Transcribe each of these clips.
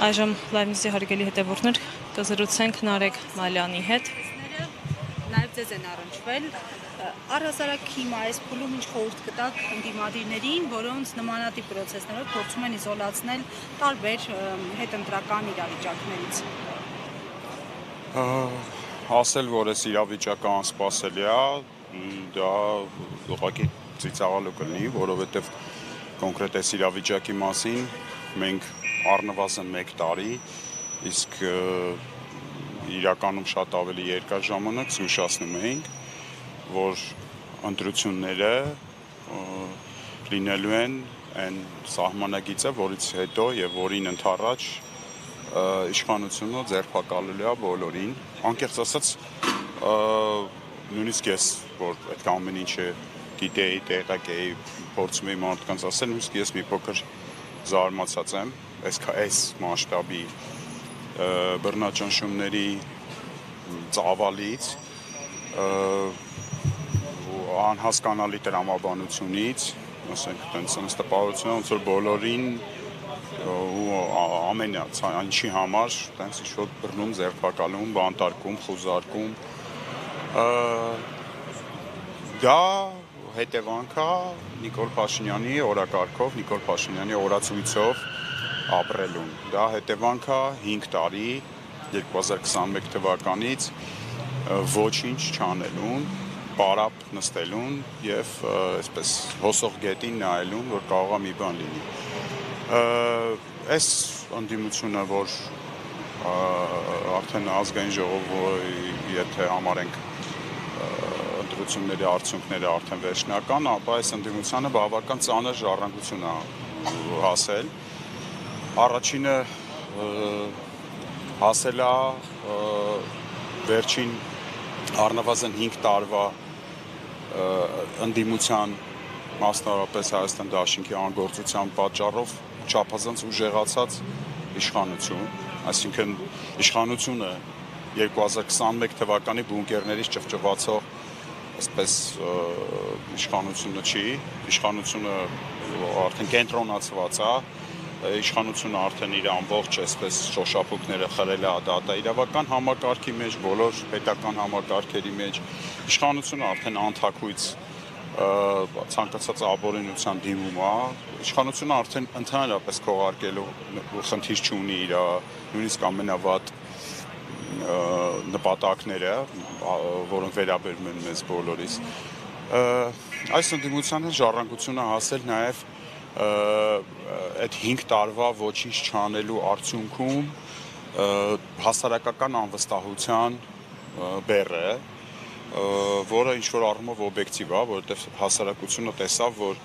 Այժմ լայվնիզի հարգելի հետևորդներ կզրուցենք Նարեկ Մալյանի հետ։ Նաև ձեզ են առնչվել առհասարակ հիմա այս փուլում ինչ խորհուրդ կտաք ընդդիմադիրներին, որոնց նմանատիպ պրոցեսներով փորձում են իզոլացնել տարբեր հետընտրական իրավիճակներից։ Ասել, որ այս իրավիճակը անսպասելի է, դա ուղղակի ծիծաղալու կլինի, որովհետև կոնկրետ այս իրավիճակի մասին մենք առնվազն 1 տարի, իսկ իրականում շատ ավելի երկար ժամանակ զգուշացնում էինք, որ ընտրությունները լինելու են այն սահմանագիծը, որից հետո եւ որին ընդառաջ իշխանությունը ձերբակալելու է բոլորին, անկեղծ ասած նույնիսկ ես, որ այդ ամեն ինչը գիտեի, տեղակ էի, փորձում էի մարդկանց ասել, նույնիսկ ես մի փոքր զարմացած եմ այս մասշտաբի բռնաճնշումների ծավալից, անհասկանալի տրամաբանությունից, ասենք տենց տպավորություն, ոնց որ բոլորին ու ամեն ինչի համար տենց ինչ-որ բռնում, ձերբակալում, բանտարկում, խուզարկում, դա հետևանք է Նիկոլ Փաշինյանի օրակարգով, Նիկոլ Փաշինյանի օրացույցով ապրելուն, դա հետևանք է 5 տարի 2021 թվականից ոչինչ չանելուն, պարապ նստելուն եւ այսպես հոսող գետին նայելուն, որ կարող է մի բան լինի։ Այս ընդդիմությունը, որ արդեն ազգային ժողովի, եթե համարենք ընտրությունների արդյունքները արդեն վերջնական, ապա այս ընդդիմությանը բավական ծանր ժառանգություն է հասել։ Առաջինը հասել է վերջին առնվազն 5 տարվա ընդդիմության, մասնավորապես Հայաստան Դաշինքի անգործության պատճառով չափազանց ուժեղացած իշխանություն, այսինքն իշխանությունը 2021 թվականի բունկերներից ճվճվացող այսպես իշխանությունը չի, իշխանությունը արդեն կենտրոնացված է, իշխանությունը արդեն իր ամբողջ այսպես շոշափուկները խրել է դատաիրավական համակարգի մեջ, բոլոր պետական համակարգերի մեջ, իշխանությունը արդեն անթաքույց ցանկացած ապօրինության դիմում է, իշխանությունը արդեն ընդհանրապես քողարկելու խնդիր չունի իր նույնիսկ ամենավատ նպատակները, որոնք վերաբերում են մեզ բոլորիս։ Այս ընդդիմությանը ժառանգությունը հասել նաև այդ 5 տարվա ոչինչ չանելու արդյունքում հասարակական անվստահության բեռը, որը ինչ-որ առումով օբյեկտիվ է, որովհետև հասարակությունը տեսավ, որ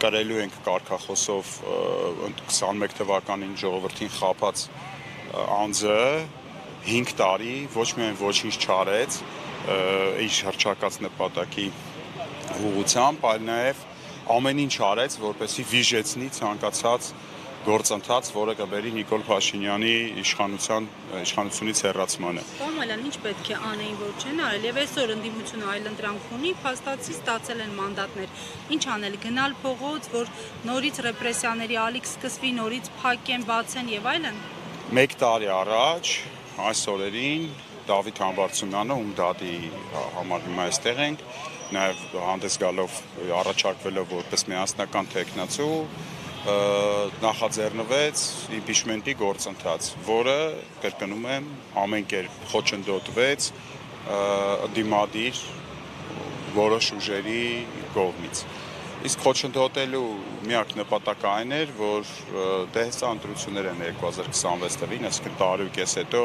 կրելու ենք կարգախոսով 21 թվականին ժողովրդին խաբած անձը 5 տարի ոչ միայն ոչինչ չարեց իր հռչակած նպատակի ուղղությամբ, այլ նաև ամեն ինչ արեց, որպեսզի վիժեցնի ցանկացած գործընթաց, որը կբերի Նիկոլ Փաշինյանի իշխանությունից հեռացմանը։ Պարոն Մալյան, ինչ պետք է անեին, որ չեն արել, եւ այսօր ընդդիմությունը այլընտրանք ունի, փաստացի ստացել են մանդատներ։ Ինչ անել, գնալ փողոց, որ նորից ռեպրեսիաների ալիք սկսվի, նորից փակեն, բացեն եւ այլն։ 1 տարի առաջ այս օրերին Դավիթ Համբարձումյանը, ում դատի համար հիմա այստեղ ենք, նաև հանդես գալով առաջարկվելով որպես միասնական թեկնածու նախաձեռնվեց իմպիչմենտի գործընթաց, որը, կրկնում եմ, ամեն կերպ խոչընդոտվեց ընդդիմադիր որոշ ուժերի կողմից։ Իսկ խոչընդոտելու միակ նպատակը այն էր, որ դե հեսա ընտրություններ են 2026 թվին, այսինքն տարուկես հետո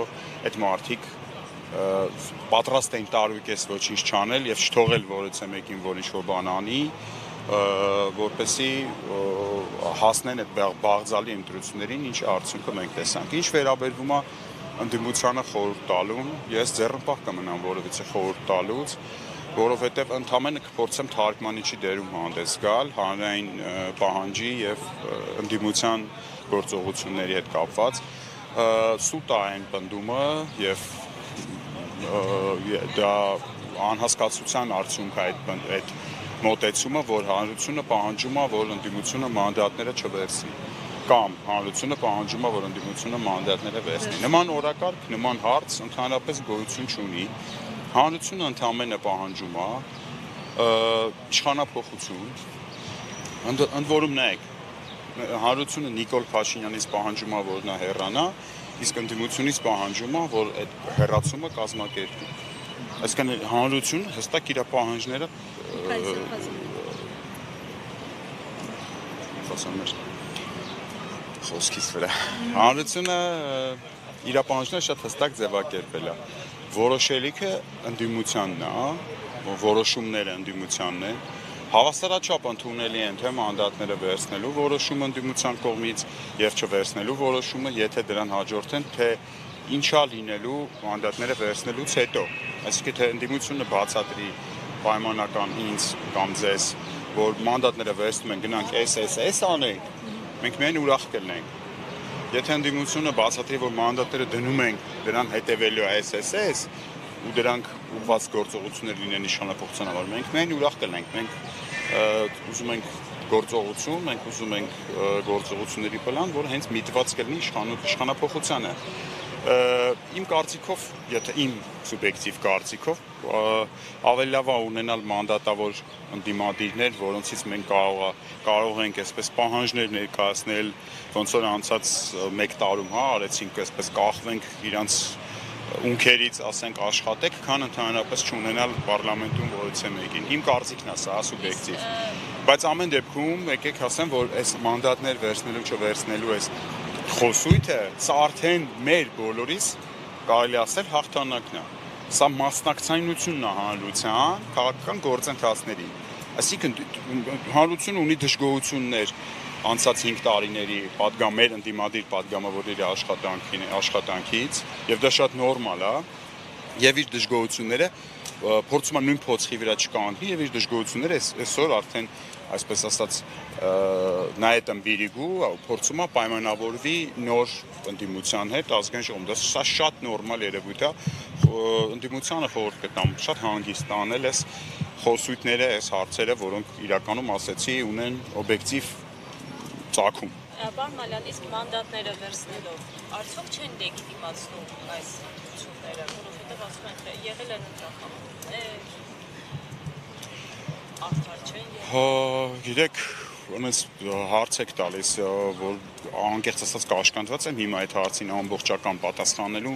այդ մարդիկ պատրաստ էին տարուկես ոչինչ չանել եւ չթողել որոցե մեկին, որ ինչ-որ բան անի, որպեսզի հասնեն այդ բաղձալի ընտրություններին, ինչ արդյունքը մենք տեսանք։ Ինչ վերաբերվում է ընդդիմությանը խորհուրդ տալուն, ես ձեռնպահ կմնամ որևիցե խորհուրդ տալուց, որովհետև ընդամենը կփորձեմ թարգմանիչի դերում հանդես գալ հանրային պահանջի եւ ընդդիմության գործողությունների հետ կապված, սուտ է այն պնդումը եւ դա անհասկացության արդյունք է այդ մոտեցումը, որ հանրությունը պահանջում է, որ ընդդիմությունը մանդատները չվերցնի, կամ հանրությունը պահանջում է, որ ընդդիմությունը մանդատները վերցնի։ Նման օրակարգ, նման հարց ընդհանրապես գոյություն չունի։ Հանրությունը ընդամենը պահանջում է իշխանափոխություն, ընդ որում նայեք, հանրությունը Նիկոլ Փաշինյանից պահանջում է, որ նա հեռանա, իսկ ընդդիմությունից պահանջում է, որ այդ հեռացումը կազմակերպի։ Այսինքն հանրությունը հստակ իր պահանջները խոսքից վրա։ Հանրությունը իր պահանջները շատ հստակ ձևակերպել է։ Որոշելիքը ընդդիմությանն է, որոշումները ընդդիմությանն են։ Հավասարաչափ ընդունելի են թե մանդատները վերցնելու որոշումը ընդդիմության կողմից եւ չվերցնելու որոշումը, եթե դրան հաջորդեն թե ինչա լինելու մանդատները վերցնելուց հետո։ Այսինքն թե ընդդիմությունը բացատրի պայմանական ինձ կամ ձեզ, որ մանդատները վերցնում են գնանք SSS անենք, մենք միայն ուրախ կլինենք։ Եթե ընդդիմությունը բացատրի, որ մանդատները դնում ենք դրան հետևելու SSS ու դրանք ուղղված գործողություններ լինեն իշխանափոխության համար, մենք միայն ուրախ կլինենք, մենք ուզում ենք գործողություն, մենք ուզում ենք գործողությունների պլան, որը հենց միտված կլինի իշխանափոխությանը։ Իմ կարծիքով, եթե իմ սուբյեկտիվ կարծիքով, ավելի լավ է ունենալ մանդատավոր ընդդիմադիրներ, որոնցից մենք կարող ենք այսպես պահանջներ ներկայացնել, ոնց որ անցած 1 տարում, արեցինք այսպես կախվենք իրանց ունքերից, ասենք աշխատեք, քան ընդհանրապես չունենալ պարլամենտում որևէ մեկին։ Իմ կարծիքն է սա սուբյեկտիվ։ Բայց ամեն դեպքում եկեք ասեմ, որ այս մանդատներ վերցնելու չվերցնելու այս խոսույթը, սա արդեն մեր բոլորիս կարելի ասել հաղթանակն է։ Սա մասնակցայնությունն է հանրության քաղաքական գործընթացներին։ Այսինքն հանրությունը ունի դժգոհություններ անցած 5 տարիների մեր ընդդիմադիր պատգամավորների աշխատանքից, եւ դա շատ նորմալ է, եւ իր դժգոհությունները փորձում է նույն փոცხի վրա չկանգնի եւ իր դժգոհությունները այսօր արդեն այսպես ասած նա այդ ըմբիրիգու փորձում է պայմանավորվի նոր ընդդիմության հետ ազգային ժողովում։ Դա շատ նորմալ երևույթ է, ընդդիմությանը խորհուրդ կտամ շատ հանգիստ անել այս խոսույթները, այս հարցերը, որոնք իրականում ասեցի ունեն օբյեկտիվ ծագում։ Պարոն Մալյան, իսկ մանդատները վերցնելով արդյոք չեն լեգիտիմացնում այս ընդդիմությունները, որովհետև ասում են, թե եղել են ընտրախաղ, արդար չեն։ Գիտեք, ոնց հարց եք տալիս, որ անկեղծ ասած կաշկանդված եմ հիմա այդ հարցին ամբողջական պատասխանելու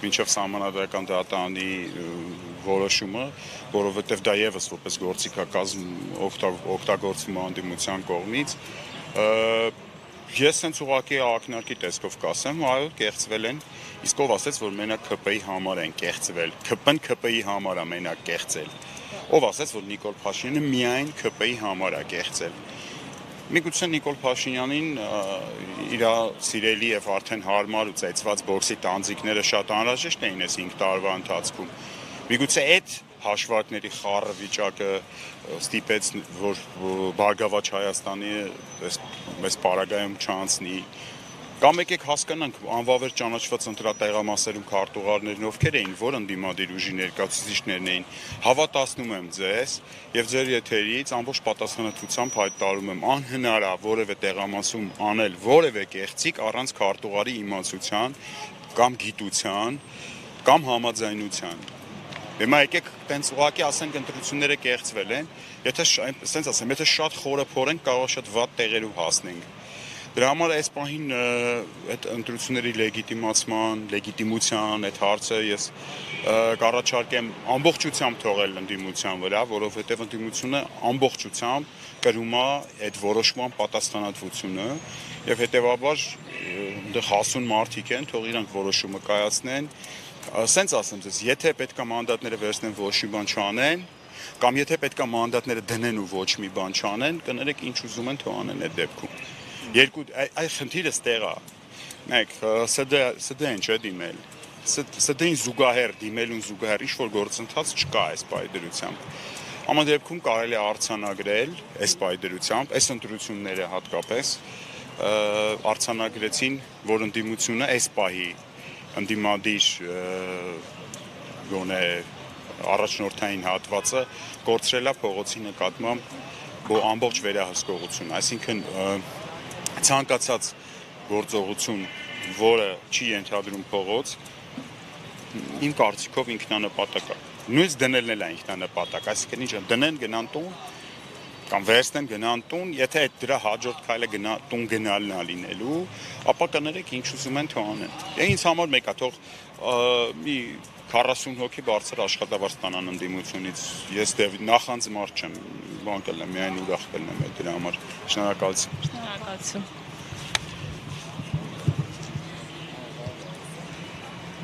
մինչև սահմանադրական դատարանի որոշումը, որովհետև դա եւս որպես գործիքակազմ օգտագործվում է ընդդիմության կողմից։ Ես հենց ուղղակի ակնարկի տեսքով կասեմ, այո, կեղծվել են, իսկ ով ասեց, որ մենակ ՔՊ-ի համար են կեղծվել, ՔՊ-ն ՔՊ-ի համար է մենակ կեղծել։ Ով ասեց, որ Նիկոլ Փաշինյանը միայն ՔՊ-ի համար է կեղծել։ Միգուցե Նիկոլ Փաշինյանին իր սիրելի եւ արդեն հարմար ու ծեծված բոքսի տանձիկները շատ անհրաժեշտ էին այս 5 տարվա ընթացքում։ Միգուցե այդ հաշվարկների խառը վիճակը ստիպեց, որ Բարգավաճ Հայաստանի այս պարագայում չանցնի։ Կամ եկեք հասկանանք անվավեր ճանաչված ընտրատեղամասերում քարտուղարներն ովքեր էին, որ ընդդիմադիր ուժի ներկայացուցիչներն էին, հավատացնում եմ ձեզ եւ ձեր եթերից ամբողջ պատասխանատվությամբ հայտարարում եմ անհնար է որևէ տեղամասում անել որևէ կեղծիք առանց քարտուղարի իմացության կամ գիտության կամ համաձայնության։ Հիմա եկեք տենց ուղղակի ասենք ընտրությունները կեղծվել են, եթե ասենց ասեմ, եթե շատ խորը փորենք, կարող շատ վատ տեղերով հասնենք։ Դրա համար այս պահին այդ ընտրությունների լեգիտիմության այդ հարցը ես կառաջարկեմ ամբողջությամբ թողել ընդդիմության վրա, որովհետև ընդդիմությունը ամբողջությամբ կրում է այդ որոշման պատասխանատվությունը եւ հետեւաբար այնտեղ հասուն մարդիկ են, թող իրանք որոշումը կայացնեն։ Սենց ասեմ ձեզ, եթե պետքա մանդատները վերցնեն ոչ մի բան չանեն, կամ եթե պետքա մանդատները դնեն ու ոչ մի բան չանեն, կներեք ինչ ուզում են թող անեն այդ դեպքում։ Այդ խնդիրը ստեղ է։ Նայեք, ՍԴ-ն չէ դիմել։ ՍԴ-ին զուգահեռ դիմելուն զուգահեռ ինչ-որ գործընթաց չկա այս պայդրությամբ։ Ամեն դեպքում կարելի է արձանագրել այս պայդրությամբ, այս ընտրությունները հատկապես արձանագրեցին, որ ընդդիմությունը այս պահի ընդդիմադիր գոնե առաջնորդային հատվածը կորցրել է փողոցի նկատմամբ ամբողջ վերահսկողություն, այսինքն ցանկացած գործողություն, որը չի ենթադրում փողոց, իմ կարծիքով ինքնանպատակ է։ Նույնիսկ դնելն էլ է ինքնանպատակ, այսինքն ինչ դնեն գնան տուն կամ վերցնեն գնան տուն, եթե այդ դրա հաջորդ քայլը տուն գնալն է լինելու, ապա կներեք ինչ ուզում են թող անեն։ Ինձ համար մեկ է, թող մի 40 հոգի բարձր աշխատավարձ ստանան ընդդիմությունից։ Ես նախանձ մարդ չեմ, բան կլինեմ, միայն ուրախ կլինեմ դրա համար։ Շնորհակալություն։ Շնորհակալություն։